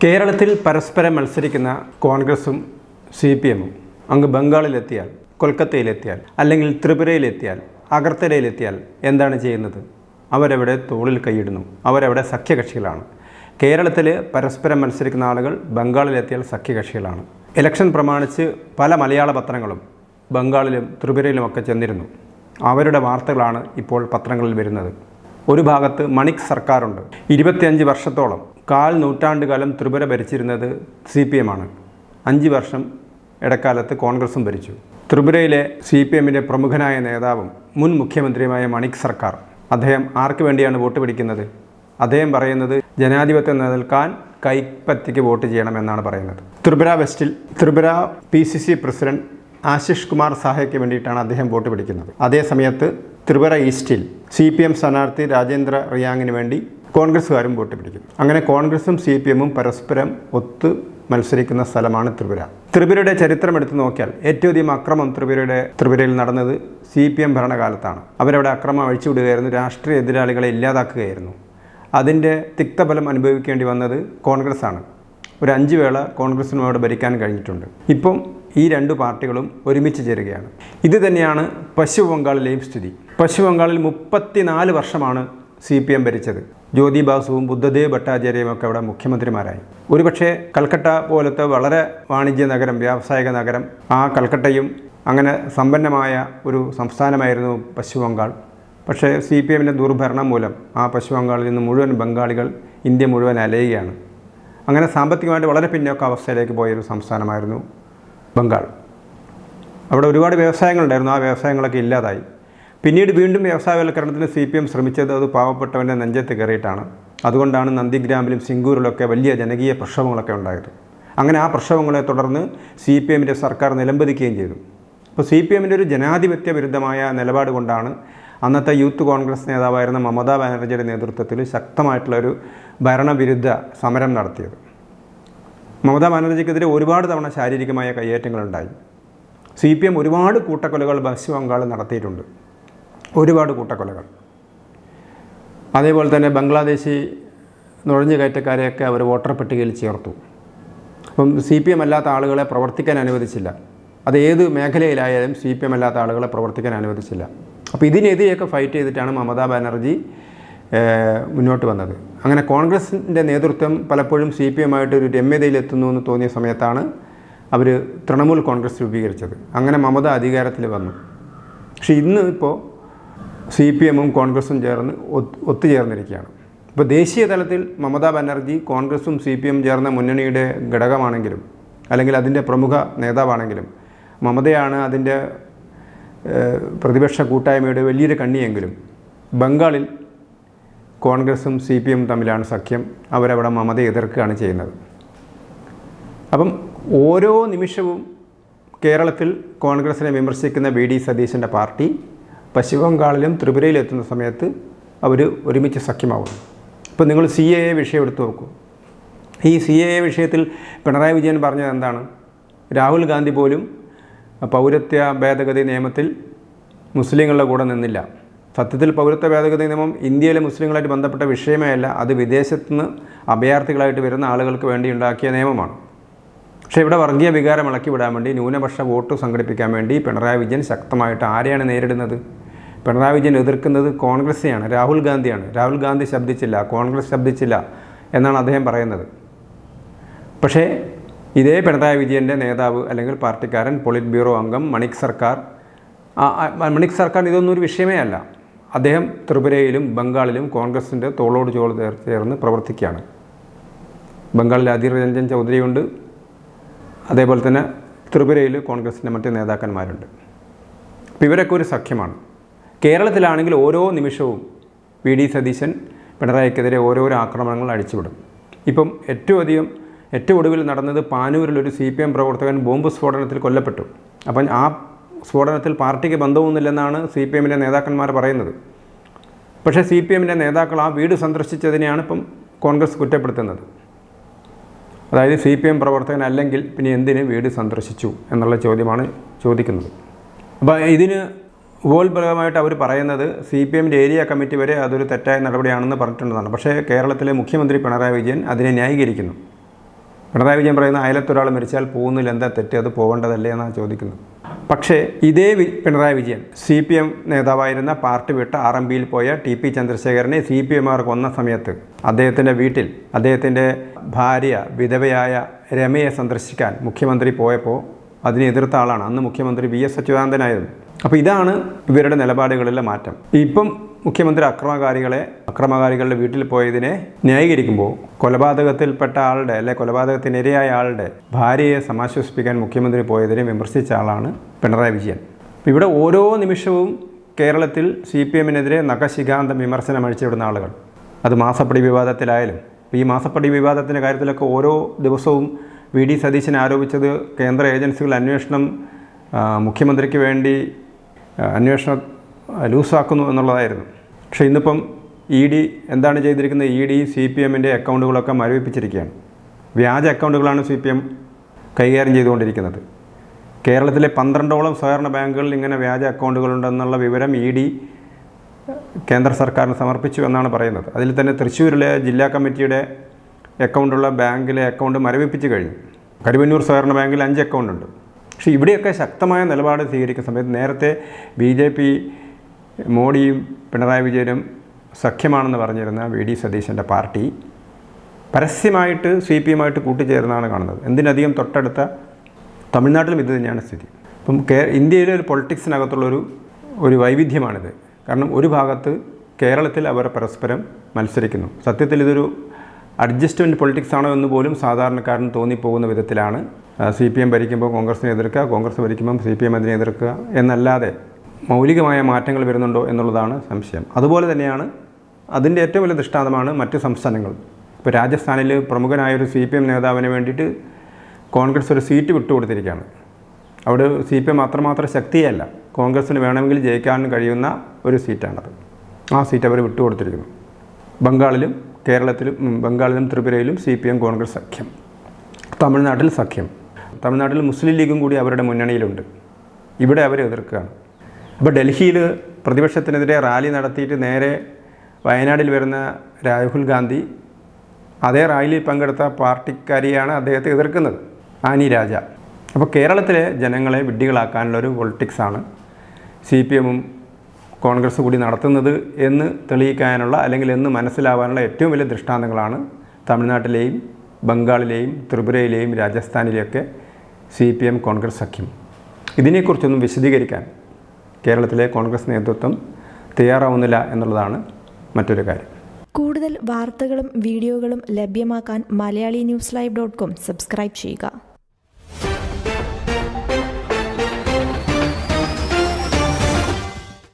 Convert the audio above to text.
കേരളത്തിൽ പരസ്പരം മത്സരിക്കുന്ന കോൺഗ്രസും CPM-ഉം അങ്ങ് ബംഗാളിലെത്തിയാൽ, കൊൽക്കത്തയിലെത്തിയാൽ, അല്ലെങ്കിൽ ത്രിപുരയിലെത്തിയാൽ, അഗർത്തലയിലെത്തിയാൽ എന്താണ് ചെയ്യുന്നത്? അവരവിടെ തോളിൽ കൈയിടുന്നു. അവരവിടെ സഖ്യകക്ഷികളാണ്. കേരളത്തിൽ പരസ്പരം മത്സരിക്കുന്ന ആളുകൾ ബംഗാളിലെത്തിയാൽ സഖ്യകക്ഷികളാണ്. ഇലക്ഷൻ പ്രമാണിച്ച് പല മലയാള പത്രങ്ങളും ബംഗാളിലും ത്രിപുരയിലുമൊക്കെ ചെന്നിരുന്നു. അവരുടെ വാർത്തകളാണ് ഇപ്പോൾ പത്രങ്ങളിൽ വരുന്നത്. ഒരു ഭാഗത്ത് മണിക് സർക്കാരുണ്ട്. 25 വർഷത്തോളം, 1/4 നൂറ്റാണ്ടുകാലം ത്രിപുര ഭരിച്ചിരുന്നത് CPM-ആണ്. 5 വർഷം ഇടക്കാലത്ത് കോൺഗ്രസും ഭരിച്ചു. ത്രിപുരയിലെ CPM-ൻ്റെ പ്രമുഖനായ നേതാവും മുൻ മുഖ്യമന്ത്രിയുമായ മണിക് സർക്കാർ, അദ്ദേഹം ആർക്ക് വേണ്ടിയാണ് വോട്ട് പിടിക്കുന്നത്? അദ്ദേഹം പറയുന്നത് ജനാധിപത്യം നിലനിൽക്കാൻ കൈപ്പത്തിക്ക് വോട്ട് ചെയ്യണമെന്നാണ് പറയുന്നത്. ത്രിപുര വെസ്റ്റിൽ ത്രിപുര PCC പ്രസിഡന്റ് ആശിഷ് കുമാർ സാഹയ്ക്ക് വേണ്ടിയിട്ടാണ് അദ്ദേഹം വോട്ട് പിടിക്കുന്നത്. അതേ സമയത്ത് ത്രിപുര ഈസ്റ്റിൽ CPM സ്ഥാനാർത്ഥി രാജേന്ദ്ര റിയാങ്ങിന് വേണ്ടി കോൺഗ്രസ്സുകാരും വോട്ട് പിടിക്കും. അങ്ങനെ കോൺഗ്രസും CPM-ഉം പരസ്പരം ഒത്ത് മത്സരിക്കുന്ന സ്ഥലമാണ് ത്രിപുര. ത്രിപുരയുടെ ചരിത്രം എടുത്തു നോക്കിയാൽ ഏറ്റവും അധികം അക്രമം ത്രിപുരയിൽ നടന്നത് CPM ഭരണകാലത്താണ്. അവരവിടെ അക്രമം അഴിച്ചുവിടുകയായിരുന്നു, രാഷ്ട്രീയ എതിരാളികളെ ഇല്ലാതാക്കുകയായിരുന്നു. അതിൻ്റെ തിക്തഫലം അനുഭവിക്കേണ്ടി വന്നത് കോൺഗ്രസ്സാണ്. ഒരു 5 വേള കോൺഗ്രസിനും അവിടെ ഭരിക്കാൻ കഴിഞ്ഞിട്ടുണ്ട്. ഇപ്പം ഈ 2 പാർട്ടികളും ഒരുമിച്ച് ചേരുകയാണ്. ഇത് തന്നെയാണ് പശ്ചിമ ബംഗാളിലെയും സ്ഥിതി. പശ്ചിമ ബംഗാളിൽ 34 വർഷമാണ് CPM ഭരിച്ചത്. ജ്യോതി ബാസുവും ബുദ്ധദേവ് ഭട്ടാചാര്യയും ഒക്കെ അവിടെ മുഖ്യമന്ത്രിമാരായി. ഒരുപക്ഷെ കൽക്കട്ട പോലത്തെ വളരെ വാണിജ്യ നഗരം, വ്യാവസായിക നഗരം, ആ കൽക്കട്ടയും അങ്ങനെ സമ്പന്നമായ ഒരു സംസ്ഥാനമായിരുന്നു പശ്ചിമ ബംഗാൾ. പക്ഷേ CPM-ൻ്റെ ദുർഭരണം മൂലം ആ പശ്ചിമ ബംഗാളിൽ നിന്ന് മുഴുവൻ ബംഗാളികൾ ഇന്ത്യ മുഴുവൻ അലയുകയാണ്. അങ്ങനെ സാമ്പത്തികമായിട്ട് വളരെ പിന്നോക്ക അവസ്ഥയിലേക്ക് പോയൊരു സംസ്ഥാനമായിരുന്നു ബംഗാൾ. അവിടെ ഒരുപാട് വ്യവസായങ്ങളുണ്ടായിരുന്നു, ആ വ്യവസായങ്ങളൊക്കെ ഇല്ലാതായി. പിന്നീട് വീണ്ടും വ്യവസായവൽക്കരണത്തിന് CPM ശ്രമിച്ചത് അത് പാവപ്പെട്ടവൻ്റെ നെഞ്ചത്ത് കയറിയിട്ടാണ്. അതുകൊണ്ടാണ് നന്ദിഗ്രാമിലും സിംഗൂരിലൊക്കെ വലിയ ജനകീയ പ്രക്ഷോഭങ്ങളൊക്കെ ഉണ്ടായത്. അങ്ങനെ ആ പ്രക്ഷോഭങ്ങളെ തുടർന്ന് CPM-ൻ്റെ സർക്കാർ നിലംപതിക്കുകയും ചെയ്തു. അപ്പോൾ CPM-ൻ്റെ ഒരു ജനാധിപത്യ വിരുദ്ധമായ നിലപാട് കൊണ്ടാണ് അന്നത്തെ യൂത്ത് കോൺഗ്രസ് നേതാവായിരുന്ന മമതാ ബാനർജിയുടെ നേതൃത്വത്തിൽ ശക്തമായിട്ടുള്ളൊരു ഭരണവിരുദ്ധ സമരം നടത്തിയത്. മമതാ ബാനർജിക്കെതിരെ ഒരുപാട് തവണ ശാരീരികമായ കയ്യേറ്റങ്ങളുണ്ടായി. CPM ഒരുപാട് കൂട്ടക്കൊലകൾ പശ്ചിമ ബംഗാളിൽ നടത്തിയിട്ടുണ്ട്, ഒരുപാട് കൂട്ടക്കൊലകൾ. അതേപോലെ തന്നെ ബംഗ്ലാദേശി നുഴഞ്ഞുകയറ്റക്കാരെയൊക്കെ അവർ വോട്ടർ പട്ടികയിൽ ചേർത്തു. അപ്പം CPM അല്ലാത്ത ആളുകളെ പ്രവർത്തിക്കാൻ അനുവദിച്ചില്ല. അത് ഏത് മേഖലയിലായാലും CPM അല്ലാത്ത ആളുകളെ പ്രവർത്തിക്കാൻ അനുവദിച്ചില്ല. അപ്പോൾ ഇതിനെതിരെയൊക്കെ ഫൈറ്റ് ചെയ്തിട്ടാണ് മമതാ ബാനർജി മുന്നോട്ട് വന്നത്. അങ്ങനെ കോൺഗ്രസിൻ്റെ നേതൃത്വം പലപ്പോഴും CPM-ആയിട്ട് ഒരു രമ്യതയിലെത്തുന്നു എന്ന് തോന്നിയ സമയത്താണ് അവർ തൃണമൂൽ കോൺഗ്രസ് രൂപീകരിച്ചത്. അങ്ങനെ മമത അധികാരത്തിൽ വന്നു. പക്ഷേ ഇന്ന് ഇപ്പോൾ CPM-ഉം കോൺഗ്രസും ചേർന്ന് ഒത്തുചേർന്നിരിക്കുകയാണ്. ഇപ്പോൾ ദേശീയ തലത്തിൽ മമതാ ബാനർജി കോൺഗ്രസും CPM ചേർന്ന മുന്നണിയുടെ ഘടകമാണെങ്കിലും, അല്ലെങ്കിൽ അതിൻ്റെ പ്രമുഖ നേതാവാണെങ്കിലും, മമതയാണ് അതിൻ്റെ പ്രതിപക്ഷ കൂട്ടായ്മയുടെ വലിയൊരു കണ്ണിയെങ്കിലും, ബംഗാളിൽ കോൺഗ്രസും CPM തമ്മിലാണ് സഖ്യം. അവരവിടെ മമതയെ എതിർക്കുകയാണ് ചെയ്യുന്നത്. അപ്പം ഓരോ നിമിഷവും കേരളത്തിൽ കോൺഗ്രസിനെ വിമർശിക്കുന്ന VD സതീശൻ്റെ പാർട്ടി പശ്ചിമ ബംഗാളിലും ത്രിപുരയിലെത്തുന്ന സമയത്ത് അവർ ഒരുമിച്ച് സഖ്യമാവുന്നു. ഇപ്പോൾ നിങ്ങൾ CAA വിഷയം എടുത്തു നോക്കൂ. ഈ CAA വിഷയത്തിൽ പിണറായി വിജയൻ പറഞ്ഞത് എന്താണ്? രാഹുൽ ഗാന്ധി പോലും പൗരത്വ ഭേദഗതി നിയമത്തിൽ മുസ്ലിങ്ങളുടെ കൂടെ നിന്നില്ല. സത്യത്തിൽ പൗരത്വ ഭേദഗതി നിയമം ഇന്ത്യയിലെ മുസ്ലിങ്ങളായിട്ട് ബന്ധപ്പെട്ട വിഷയമേ അല്ല, അത് വിദേശത്തു നിന്ന് അഭയാർത്ഥികളായിട്ട് വരുന്ന ആളുകൾക്ക് വേണ്ടി ഉണ്ടാക്കിയ നിയമമാണ്. പക്ഷേ ഇവിടെ വർഗീയ വികാരം ഇളക്കി വിടാൻ വേണ്ടി, ന്യൂനപക്ഷ വോട്ട് സംഘടിപ്പിക്കാൻ വേണ്ടി പിണറായി വിജയൻ ശക്തമായിട്ട് ആരെയാണ് നേരിടുന്നത്? പിണറായി വിജയൻ എതിർക്കുന്നത് കോൺഗ്രസിനെയാണ്, രാഹുൽ ഗാന്ധിയാണ്. രാഹുൽ ഗാന്ധി ശബ്ദിച്ചില്ല, കോൺഗ്രസ് ശബ്ദിച്ചില്ല എന്നാണ് അദ്ദേഹം പറയുന്നത്. പക്ഷേ ഇതേ പിണറായി വിജയൻ്റെ നേതാവ് അല്ലെങ്കിൽ പാർട്ടിക്കാരൻ, പൊളിറ്റ് ബ്യൂറോ അംഗം മണിക് സർക്കാർ ഇതൊന്നും ഒരു വിഷയമേ അല്ല. അദ്ദേഹം ത്രിപുരയിലും ബംഗാളിലും കോൺഗ്രസിൻ്റെ തോളോട് തോൾ ചേർന്ന് പ്രവർത്തിക്കുകയാണ്. ബംഗാളിൽ അധീർ രഞ്ജൻ ചൗധരിയുണ്ട്, അതേപോലെ തന്നെ ത്രിപുരയിൽ കോൺഗ്രസിൻ്റെ മറ്റ് നേതാക്കന്മാരുണ്ട്. അപ്പോൾ ഇവരൊക്കെ ഒരു സഖ്യമാണ്. കേരളത്തിലാണെങ്കിൽ ഓരോ നിമിഷവും VD സതീശൻ പിണറായിക്കെതിരെ ഓരോരോ ആക്രമണങ്ങൾ അഴിച്ചുവിടും. ഇപ്പം ഏറ്റവും ഒടുവിൽ നടന്നത് പാനൂരിലൊരു CPM പ്രവർത്തകൻ ബോംബ് സ്ഫോടനത്തിൽ കൊല്ലപ്പെട്ടു. അപ്പം ആ സ്ഫോടനത്തിൽ പാർട്ടിക്ക് ബന്ധമൊന്നുമില്ലെന്നാണ് CPM-ൻ്റെ നേതാക്കന്മാർ പറയുന്നത്. പക്ഷേ CPM-ൻ്റെ നേതാക്കൾ ആ വീട് സന്ദർശിച്ചതിനെയാണ് ഇപ്പം കോൺഗ്രസ് കുറ്റപ്പെടുത്തുന്നത്. അതായത് CPM പ്രവർത്തകൻ അല്ലെങ്കിൽ പിന്നെ എന്തിന് വീട് സന്ദർശിച്ചു എന്നുള്ള ചോദ്യമാണ് ചോദിക്കുന്നത്. അപ്പോൾ ഇതിന് ഉപോത്ബലകമായിട്ട് അവർ പറയുന്നത് CPM-ൻ്റെ ഏരിയ കമ്മിറ്റി വരെ അതൊരു തെറ്റായ നടപടിയാണെന്ന് പറഞ്ഞിട്ടുള്ളതാണ്. പക്ഷേ കേരളത്തിലെ മുഖ്യമന്ത്രി പിണറായി വിജയൻ അതിനെ ന്യായീകരിക്കുന്നു. പിണറായി വിജയൻ പറയുന്ന അയലത്തൊരാൾ മരിച്ചാൽ പോകുന്നില്ല, എന്താ തെറ്റ്, അത് പോകേണ്ടതല്ലേ എന്നാണ് ചോദിക്കുന്നത്. പക്ഷേ ഇതേ പിണറായി വിജയൻ CPM നേതാവായിരുന്ന പാർട്ടി വിട്ട് RMPയിൽ പോയ TP ചന്ദ്രശേഖരനെ CPMമാർ കൊന്ന സമയത്ത് അദ്ദേഹത്തിൻ്റെ വീട്ടിൽ അദ്ദേഹത്തിൻ്റെ ഭാര്യ വിധവയായ രമയെ സന്ദർശിക്കാൻ മുഖ്യമന്ത്രി പോയപ്പോൾ അതിനെ എതിർത്ത ആളാണ് അന്ന് മുഖ്യമന്ത്രി VS അച്യുതാനന്ദനായിരുന്നു. അപ്പോൾ ഇതാണ് ഇവരുടെ നിലപാടുകളിലെ മാറ്റം. ഇപ്പം മുഖ്യമന്ത്രി അക്രമകാരികളുടെ വീട്ടിൽ പോയതിനെ ന്യായീകരിക്കുമ്പോൾ കൊലപാതകത്തിൽപ്പെട്ട ആളുടെ കൊലപാതകത്തിനിരയായ ആളുടെ ഭാര്യയെ സമാശ്വസിപ്പിക്കാൻ മുഖ്യമന്ത്രി പോയതിനെ വിമർശിച്ച ആളാണ് പിണറായി വിജയൻ. ഇവിടെ ഓരോ നിമിഷവും കേരളത്തിൽ CPMനെതിരെ നഖശിഖാന്തം വിമർശനം അഴിച്ചുവിടുന്ന ആളുകൾ, അത് മാസപ്പടി വിവാദത്തിലായാലും ഈ മാസപ്പടി വിവാദത്തിൻ്റെ കാര്യത്തിലൊക്കെ ഓരോ ദിവസവും VD സതീശൻ ആരോപിച്ചത് കേന്ദ്ര ഏജൻസികൾ അന്വേഷണം മുഖ്യമന്ത്രിക്ക് വേണ്ടി അന്വേഷണം ലൂസാക്കുന്നു എന്നുള്ളതായിരുന്നു. പക്ഷേ ഇന്നിപ്പം ED എന്താണ് ചെയ്തിരിക്കുന്നത്? ED CPMൻ്റെ അക്കൗണ്ടുകളൊക്കെ മരവിപ്പിച്ചിരിക്കുകയാണ്. വ്യാജ അക്കൗണ്ടുകളാണ് CPM കൈകാര്യം ചെയ്തുകൊണ്ടിരിക്കുന്നത്. കേരളത്തിലെ 12ഓളം സഹകരണ ബാങ്കുകളിൽ ഇങ്ങനെ വ്യാജ അക്കൗണ്ടുകളുണ്ടെന്നുള്ള വിവരം ED കേന്ദ്ര സർക്കാരിന് സമർപ്പിച്ചു എന്നാണ് പറയുന്നത്. അതിൽ തന്നെ തൃശ്ശൂരിലെ ജില്ലാ കമ്മിറ്റിയുടെ അക്കൗണ്ടുള്ള ബാങ്കിലെ അക്കൗണ്ട് മരവിപ്പിച്ച് കഴിഞ്ഞു. കരുവന്നൂർ സഹകരണ ബാങ്കിൽ 5 അക്കൗണ്ടുണ്ട്. പക്ഷേ ഇവിടെയൊക്കെ ശക്തമായ നിലപാട് സ്വീകരിക്കുന്ന സമയത്ത് നേരത്തെ BJP മോഡിയും പിണറായി വിജയനും സഖ്യമാണെന്ന് പറഞ്ഞിരുന്ന VD സതീശൻ്റെ പാർട്ടി പരസ്യമായിട്ട് CPMമായിട്ട് കൂട്ടിച്ചേർന്നാണ് കാണുന്നത്. എന്തിനധികം തൊട്ടടുത്ത തമിഴ്നാട്ടിലും ഇത് തന്നെയാണ് സ്ഥിതി. അപ്പം ഇന്ത്യയിലെ ഒരു പൊളിറ്റിക്സിനകത്തുള്ളൊരു വൈവിധ്യമാണിത്. കാരണം ഒരു ഭാഗത്ത് കേരളത്തിൽ അവർ പരസ്പരം മത്സരിക്കുന്നു. സത്യത്തിൽ ഇതൊരു അഡ്ജസ്റ്റ്മെൻറ്റ് പൊളിറ്റിക്സ് ആണോ എന്ന് പോലും സാധാരണക്കാരന് തോന്നിപ്പോകുന്ന വിധത്തിലാണ് CPM ഭരിക്കുമ്പോൾ കോൺഗ്രസിനെ എതിർക്കുക, കോൺഗ്രസ് ഭരിക്കുമ്പം CPM അതിനെ എതിർക്കുക എന്നല്ലാതെ മൗലികമായ മാറ്റങ്ങൾ വരുന്നുണ്ടോ എന്നുള്ളതാണ് സംശയം. അതുപോലെ തന്നെയാണ് അതിൻ്റെ ഏറ്റവും വലിയ ദൃഷ്ടാന്തമാണ് മറ്റ് സംസ്ഥാനങ്ങൾ. ഇപ്പോൾ രാജസ്ഥാനിൽ പ്രമുഖനായൊരു CPM നേതാവിന് വേണ്ടിയിട്ട് കോൺഗ്രസ് ഒരു സീറ്റ് വിട്ടുകൊടുത്തിരിക്കുകയാണ്. അവിടെ CPM അത്രമാത്രം ശക്തിയല്ല, കോൺഗ്രസ്സിന് വേണമെങ്കിൽ ജയിക്കാൻ കഴിയുന്ന ഒരു സീറ്റാണത്. ആ സീറ്റ് അവർ വിട്ടുകൊടുത്തിരിക്കുന്നു. ബംഗാളിലും ത്രിപുരയിലും CPM കോൺഗ്രസ് സഖ്യം. തമിഴ്നാട്ടിൽ സഖ്യം. തമിഴ്നാട്ടിൽ മുസ്ലിം ലീഗും കൂടി അവരുടെ മുന്നണിയിലുണ്ട്. ഇവിടെ അവർ എതിർക്കുകയാണ്. അപ്പോൾ ഡൽഹിയിൽ പ്രതിപക്ഷത്തിനെതിരെ റാലി നടത്തിയിട്ട് നേരെ വയനാട്ടിൽ വരുന്ന രാഹുൽ ഗാന്ധി അതേ റാലിയിൽ പങ്കെടുത്ത പാർട്ടിക്കാരിയാണ് അദ്ദേഹത്തെ എതിർക്കുന്നത്, ആനി രാജ. അപ്പോൾ കേരളത്തിലെ ജനങ്ങളെ വിഡ്ഢികളാക്കാനുള്ളൊരു പൊളിറ്റിക്സാണ് CPMും കോൺഗ്രസ് കൂടി നടത്തുന്നത് എന്ന് തെളിയിക്കാനുള്ള അല്ലെങ്കിൽ എന്ന് മനസ്സിലാവാനുള്ള ഏറ്റവും വലിയ ദൃഷ്ടാന്തങ്ങളാണ് തമിഴ്നാട്ടിലെയും ബംഗാളിലെയും ത്രിപുരയിലെയും രാജസ്ഥാനിലെയൊക്കെ CPM കോൺഗ്രസ് സഖ്യം. ഇതിനെക്കുറിച്ചൊന്നും വിശദീകരിക്കാൻ കേരളത്തിലെ കോൺഗ്രസ് നേതൃത്വം തയ്യാറാവുന്നില്ല എന്നുള്ളതാണ് മറ്റൊരു കാര്യം. കൂടുതൽ വാർത്തകളും വീഡിയോകളും ലഭ്യമാക്കാൻ MalayaliNewsLive.com സബ്സ്ക്രൈബ് ചെയ്യുക.